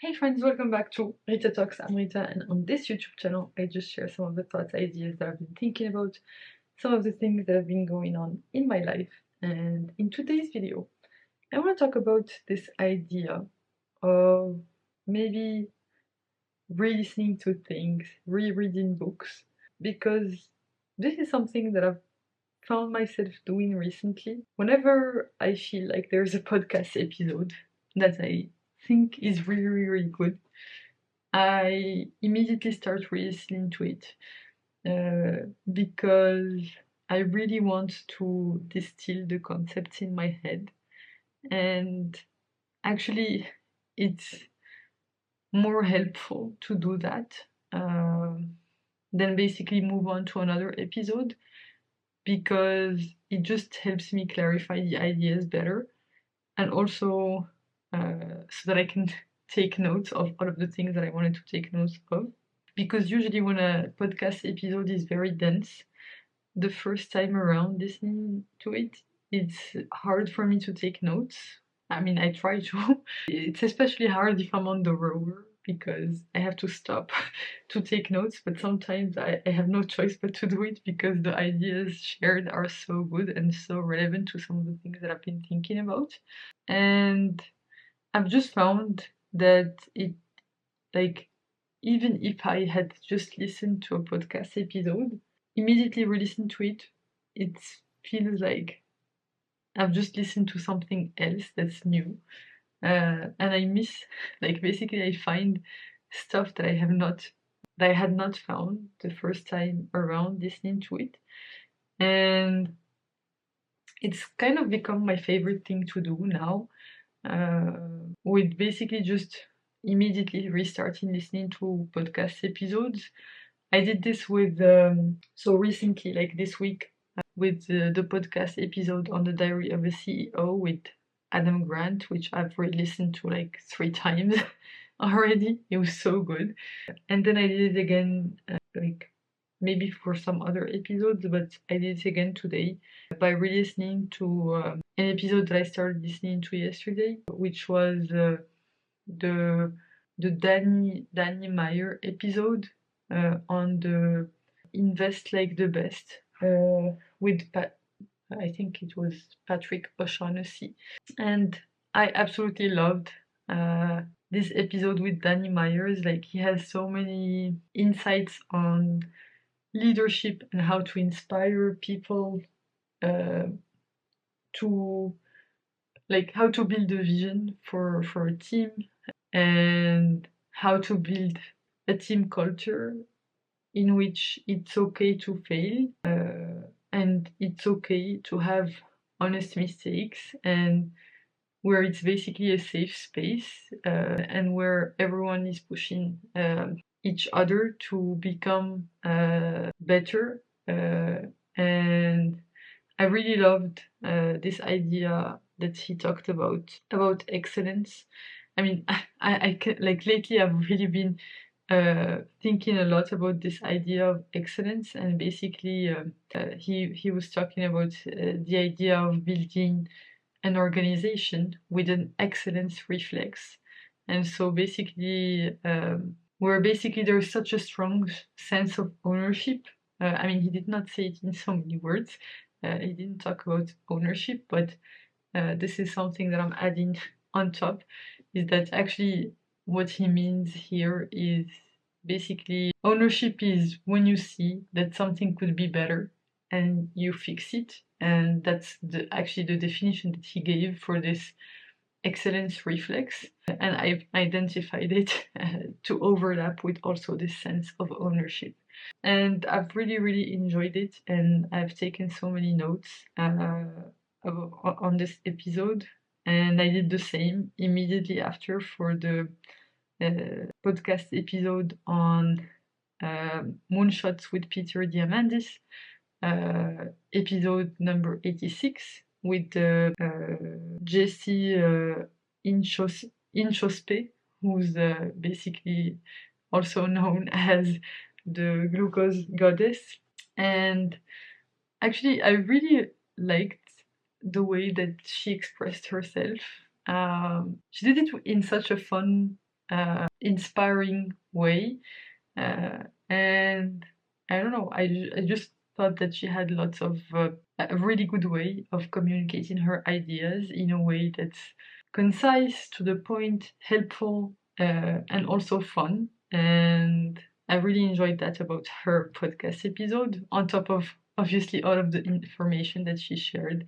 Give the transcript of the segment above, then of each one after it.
Hey friends, welcome back to Rita Talks. I'm Rita, and on this YouTube channel, I just share some of the thoughts, ideas that I've been thinking about, some of the things that have been going on in my life. And in today's video, I want to talk about this idea of maybe re-listening to things, rereading books, because this is something that I've found myself doing recently. Whenever I feel like there's a podcast episode that I think is really good, I immediately start re-listening to it because I really want to distill the concepts in my head, and actually it's more helpful to do that than basically move on to another episode, because it just helps me clarify the ideas better, and also so that I can take notes of all of the things that I wanted to take notes of. Because usually when a podcast episode is very dense, the first time around listening to it, it's hard for me to take notes. I mean, I try to. It's especially hard if I'm on the rower because I have to stop to take notes, but sometimes I have no choice but to do it because the ideas shared are so good and so relevant to some of the things that I've been thinking about. And I've just found that it, like, even if I had just listened to a podcast episode, immediately re-listen to it, it feels like I've just listened to something else that's new. And I miss, like, basically I find stuff that I had not found the first time around listening to it. And it's kind of become my favorite thing to do now, with basically just immediately restarting listening to podcast episodes. I did this with so recently, like this week, with the podcast episode on the Diary of a CEO with Adam Grant, which I've re-listened to like 3 times already. It was so good. And then I did it again, like maybe for some other episodes, but I did it again today by re-listening to an episode that I started listening to yesterday, which was the Danny Meyer episode on the Invest Like the Best with I think it was Patrick O'Shaughnessy, and I absolutely loved uh, this episode with Danny Myers. Like, he has so many insights on leadership and how to inspire people uh, to, like, how to build a vision for a team, and how to build a team culture in which it's okay to fail, and it's okay to have honest mistakes, and where it's basically a safe space, and where everyone is pushing each other to become better. And I really loved this idea that he talked about excellence. I mean, I can, like, lately I've really been thinking a lot about this idea of excellence, and basically he was talking about the idea of building an organization with an excellence reflex. And so basically, where basically there's such a strong sense of ownership. I mean, he did not say it in so many words. He didn't talk about ownership, but this is something that I'm adding on top, is that actually what he means here is basically ownership is when you see that something could be better and you fix it. And that's actually the definition that he gave for this excellence reflex. And I've identified it to overlap with also this sense of ownership. And I've really enjoyed it, and I've taken so many notes on this episode. And I did the same immediately after for the podcast episode on Moonshots with Peter Diamandis, episode number 86, with Jessie Inchospe, who's basically also known as the glucose goddess. And actually, I really liked the way that she expressed herself. She did it in such a fun inspiring way. And I don't know, I just thought that she had lots of a really good way of communicating her ideas in a way that's concise, to the point, helpful, and also fun. And I really enjoyed that about her podcast episode, on top of obviously all of the information that she shared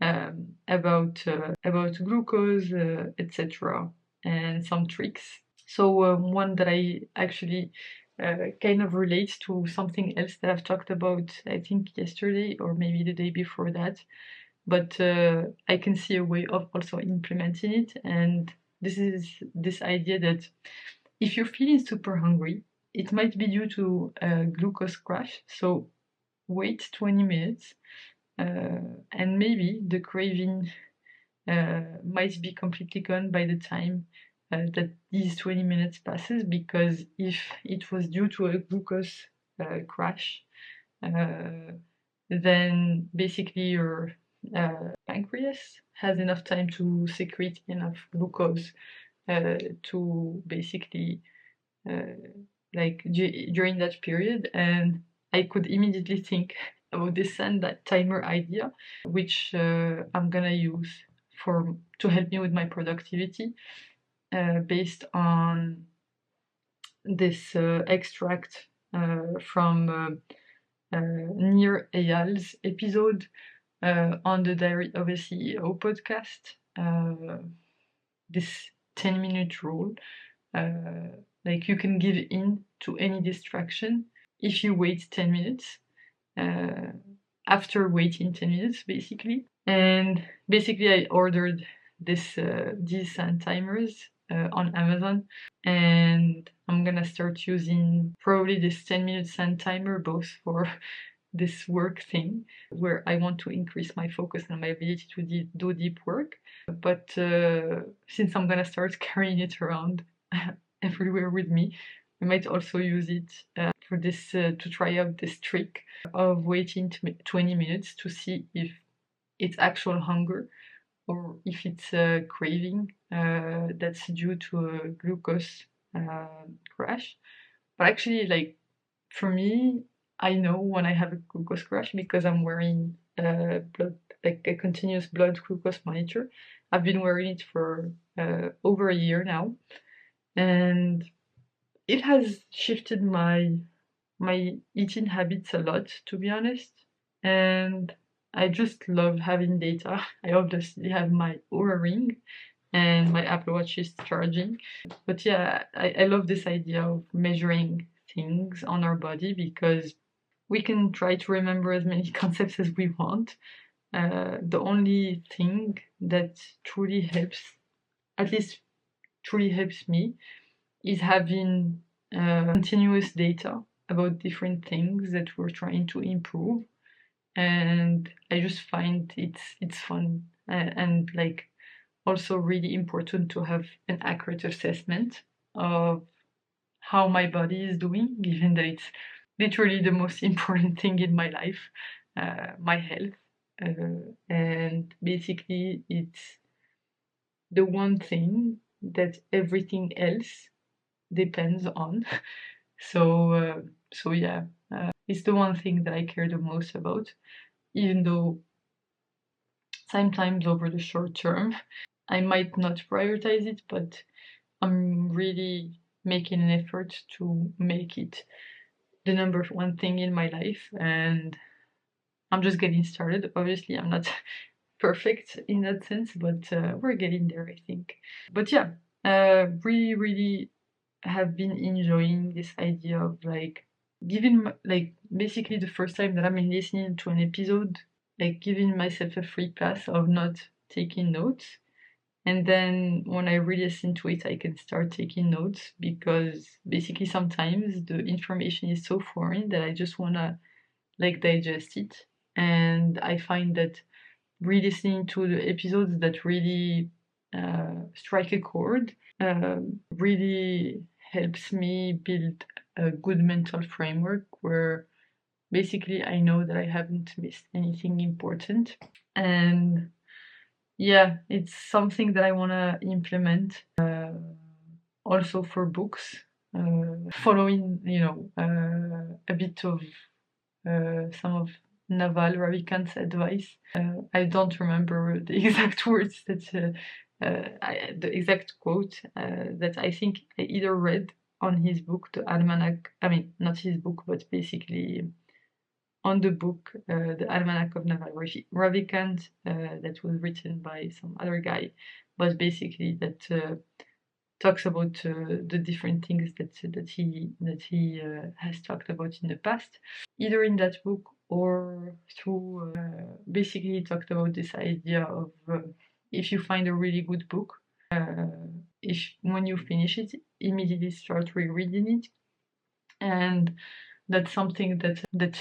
about glucose, etc., and some tricks. So one that I actually kind of relates to something else that I've talked about, I think yesterday or maybe the day before that. But I can see a way of also implementing it, and this is this idea that if you're feeling super hungry, it might be due to a glucose crash. So wait 20 minutes, and maybe the craving might be completely gone by the time that these 20 minutes passes, because if it was due to a glucose crash, then basically your pancreas has enough time to secrete enough glucose to basically like during that period. And I could immediately think about this and that timer idea, which I'm gonna use to help me with my productivity, based on this extract from Nir Eyal's episode on the Diary of a CEO podcast. This 10-minute rule. Like you can give in to any distraction if you wait 10 minutes, after waiting 10 minutes basically. And basically I ordered these sand timers on Amazon, and I'm gonna start using probably this 10-minute sand timer both for this work thing where I want to increase my focus and my ability to do deep work. But since I'm gonna start carrying it around everywhere with me, I might also use it for this to try out this trick of waiting 20 minutes to see if it's actual hunger or if it's a craving that's due to a glucose crash. But actually, like for me, I know when I have a glucose crash because I'm wearing like a continuous blood glucose monitor. I've been wearing it for over a year now, and it has shifted my eating habits a lot, to be honest. And I just love having data. I obviously have my Oura Ring and my Apple Watch is charging. But yeah, I love this idea of measuring things on our body, because we can try to remember as many concepts as we want. The only thing that truly helps, at least truly helps me, is having continuous data about different things that we're trying to improve. And I just find it's fun, and like also really important to have an accurate assessment of how my body is doing, given that it's literally the most important thing in my life, my health. And basically, it's the one thing that everything else depends on. So yeah, it's the one thing that I care the most about, even though sometimes over the short term I might not prioritize it, but I'm really making an effort to make it the number one thing in my life. And I'm just getting started. Obviously, I'm not perfect in that sense, but we're getting there, I think. But yeah, really, really have been enjoying this idea of like giving, like basically the first time that I'm listening to an episode, like giving myself a free pass of not taking notes. And then when I really listen to it, I can start taking notes, because basically sometimes the information is so foreign that I just wanna like digest it. And I find that re-listening to the episodes that really strike a chord really helps me build a good mental framework where basically I know that I haven't missed anything important. And yeah, it's something that I want to implement also for books, following, a bit of some of Naval Ravikant's advice. I don't remember the exact words that, the exact quote that I think I either read on his book, the Almanac. I mean, not his book, but basically on the book, the Almanac of Naval Ravikant, that was written by some other guy, but basically that talks about the different things that he has talked about in the past, either in that book or through. Basically, he talked about this idea of if you find a really good book, if when you finish it, immediately start rereading it, and that's something that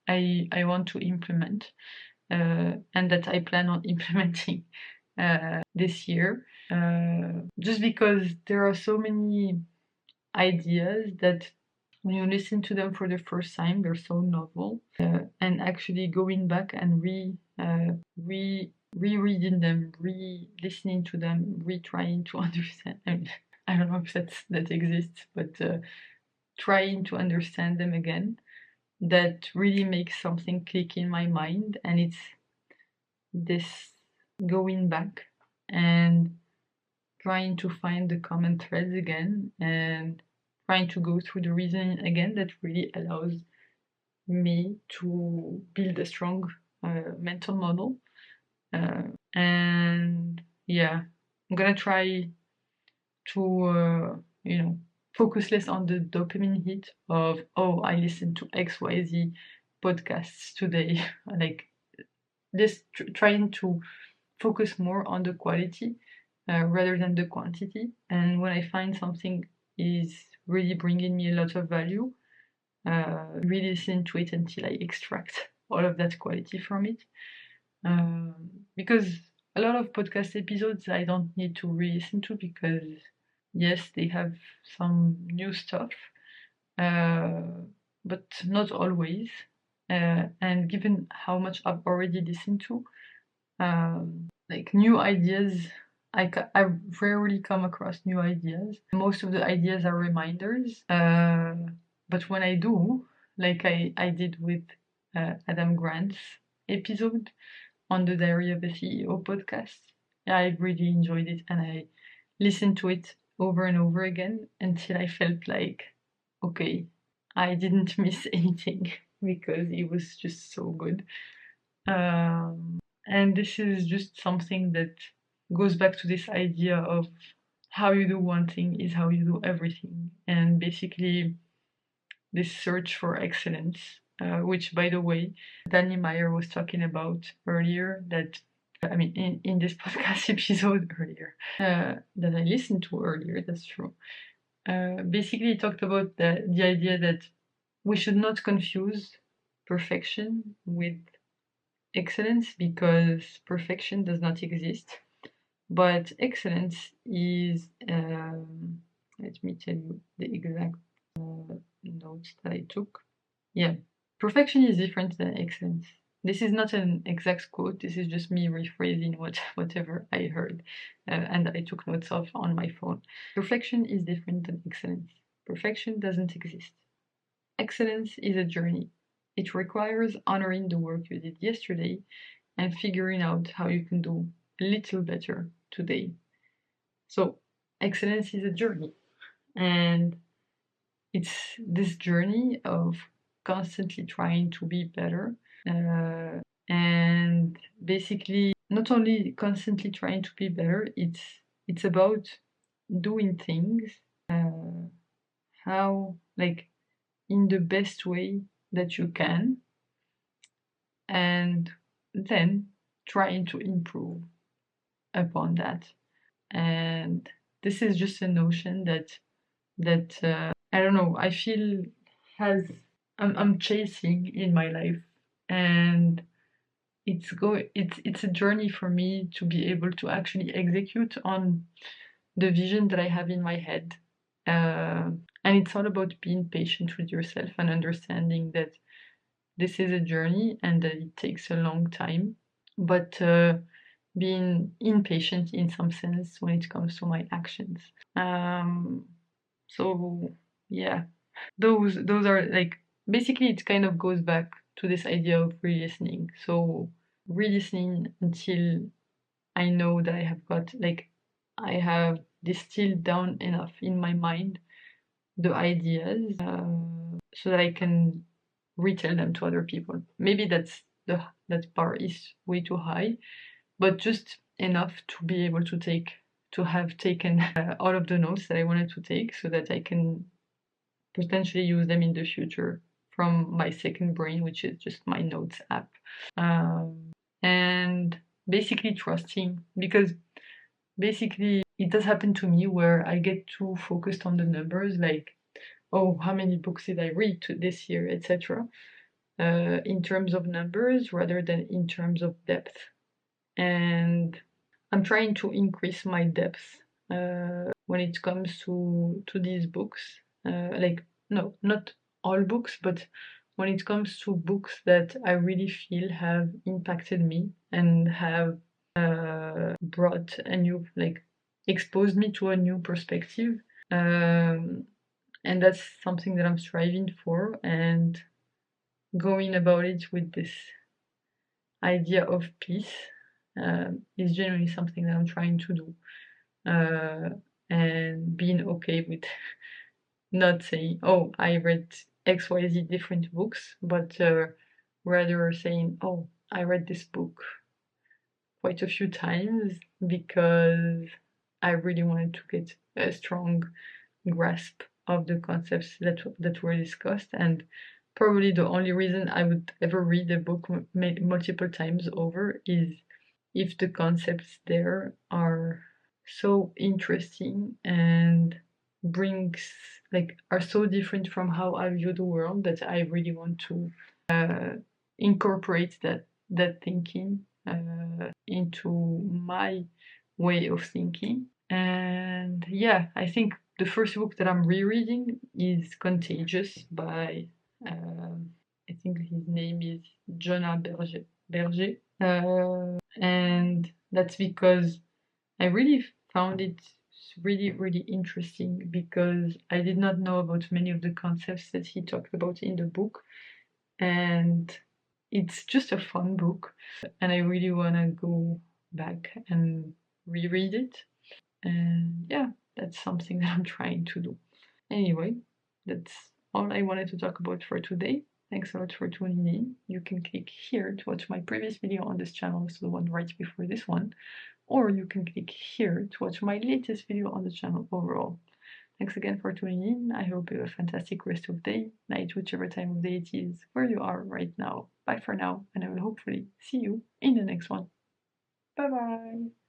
I want to implement, and that I plan on implementing this year. Just because there are so many ideas that when you listen to them for the first time, they're so novel, and actually going back and rereading them, re-listening to them, re-trying to understand. I mean, I don't know if that exists, but trying to understand them again, that really makes something click in my mind, and it's this going back and trying to find the common threads again and trying to go through the reasoning again that really allows me to build a strong mental model. And yeah, I'm gonna try to, focus less on the dopamine hit of, oh, I listened to XYZ podcasts today. Like, just trying to focus more on the quality rather than the quantity. And when I find something is really bringing me a lot of value, really listen to it until I extract all of that quality from it. Because a lot of podcast episodes I don't need to re-listen to, because yes, they have some new stuff, but not always. And given how much I've already listened to, like new ideas, I rarely come across new ideas. Most of the ideas are reminders. But when I do, like I did with Adam Grant's episode on the Diary of a CEO podcast, yeah, I really enjoyed it, and I listened to it over and over again until I felt like, okay, I didn't miss anything because it was just so good. And this is just something that goes back to this idea of how you do one thing is how you do everything. And basically, this search for excellence, which, by the way, Danny Meyer was talking about earlier, that, I mean, in this podcast episode earlier, that I listened to earlier, that's true. Basically, he talked about the idea that we should not confuse perfection with excellence, because perfection does not exist, but excellence is, let me tell you the exact notes that I took. Yeah, perfection is different than excellence. This is not an exact quote, this is just me rephrasing whatever I heard, and I took notes of on my phone. Perfection is different than excellence. Perfection doesn't exist. Excellence is a journey. It requires honoring the work you did yesterday and figuring out how you can do a little better today. So, excellence is a journey, and it's this journey of constantly trying to be better, and basically not only constantly trying to be better, it's about doing things how, like, in the best way that you can, and then trying to improve upon that. And this is just a notion that I don't know, I feel has I'm chasing in my life, and it's a journey for me to be able to actually execute on the vision that I have in my head. And it's all about being patient with yourself and understanding that this is a journey and that it takes a long time. But being impatient in some sense when it comes to my actions. So yeah, those are like, basically it kind of goes back to this idea of re-listening. So re-listening until I know that I have distilled down enough in my mind the ideas, so that I can retell them to other people. Maybe that bar is way too high, but just enough to be able to have taken all of the notes that I wanted to take, so that I can potentially use them in the future from my second brain, which is just my notes app. And basically trusting, because basically it does happen to me where I get too focused on the numbers, like, oh, how many books did I read this year, etc., in terms of numbers rather than in terms of depth. And I'm trying to increase my depth when it comes to these books. Like, no, not all books, but when it comes to books that I really feel have impacted me and have brought a new, like, exposed me to a new perspective. And that's something that I'm striving for, and going about it with this idea of peace is generally something that I'm trying to do. And being okay with not saying, oh, I read XYZ different books, but rather saying, oh, I read this book quite a few times because I really wanted to get a strong grasp of the concepts that were discussed, and probably the only reason I would ever read a book multiple times over is if the concepts there are so interesting and brings are so different from how I view the world that I really want to incorporate that thinking into my way of thinking. And yeah, I think the first book that I'm rereading is Contagious by, I think his name is Jonah Berger. And that's because I really found it really, really interesting, because I did not know about many of the concepts that he talked about in the book. And it's just a fun book, and I really want to go back and reread it. And yeah, that's something that I'm trying to do. Anyway, that's all I wanted to talk about for today. Thanks a lot for tuning in. You can click here to watch my previous video on this channel, so the one right before this one, or you can click here to watch my latest video on the channel overall. Thanks again for tuning in. I hope you have a fantastic rest of day, night, whichever time of day it is, where you are right now. Bye for now, and I will hopefully see you in the next one. Bye bye!